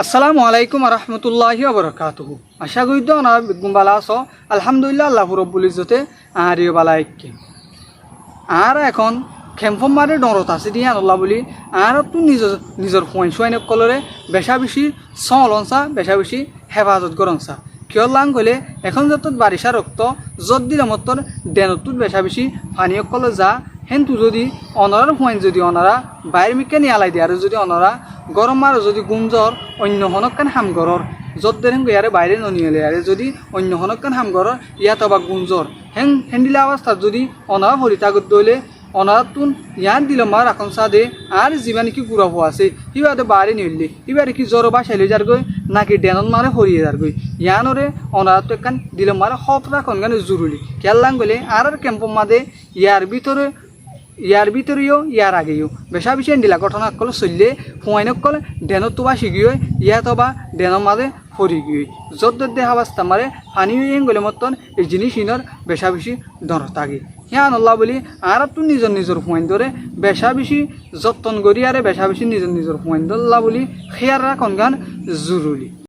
আসসালামু আলাইকুম রহমতুল্লাহি ওবরাকাতুহু। আশা করি তো না বালা আছো। আলহামদুলিল্লাহ আল্লাহ রব্বুল ইজ্জতে আহারিও বালা একে আর এখন খেমফম মারে ডরত আছে দিয়ে আল্লাহ বলি আর তো নিজের ফুয়াইন সুয়াইন কলরে বেশা বেশি সলনসা বেশা বেশি হেফাজত গরংসা কিয় লাং কইলে এখন যত বারিশা রক্ত যত দিলে মতর ডেনতুত বেশা বেশি পানীয় কলে যা হেন্তু যদি অনরার ফুয়াইন যদি অনারা বাইর মিকে নিয়ে আলাই দিয়ে আর যদি অনরা গরম আর যদি গুঞ্জর অন্য হনকান হামগরর যত দেন ইয়ারে বাইরে ননিয়েলে আরে যদি অন্য হনকান হামগরর ইয়াত বা গুঞ্জর হেন্ডিলা অবস্থাত যদি অনারা হরিতাগত দইলে অনারাতুন ইয়ান দিল মার এখন সাদে আর যিমান কি গুড়া হওয়া আছে ইবাদে বাইরে নিলে ইবারে কি জ্বর বাসাইলে যার গই নাকি ডেনত মারে হরিয়ে যার গই ইয়ানরে অনারাত একখান দিল মারে হপ রাখন গানে জরুরি খেয়াল গেলে আর ক্যাম্প মাদে ইয়ার ভিতরেও ইয়ার আগেও বেশা বেশি এন্ডিলা ঘটনা কল চললে ফুয়াইনক কলে ডেনত তোবা শিগিয়ে ইয়াত বা ডেনৰ মাঝে ফরি গিয়ে যত দেখা বাস্তা মারে পানি গেলে মতন এই জিনিস ইনর বেশা বেশি দর থাকে হ্যাঁ নল্লা বলি আর তো নিজের ফুয়াইন ধরে বেশা বেশি যত্ন করি আরে বেশা বেশি নিজের ফুয়াইন ধরলা বলি খেয়ার রাখন গান জরুরি।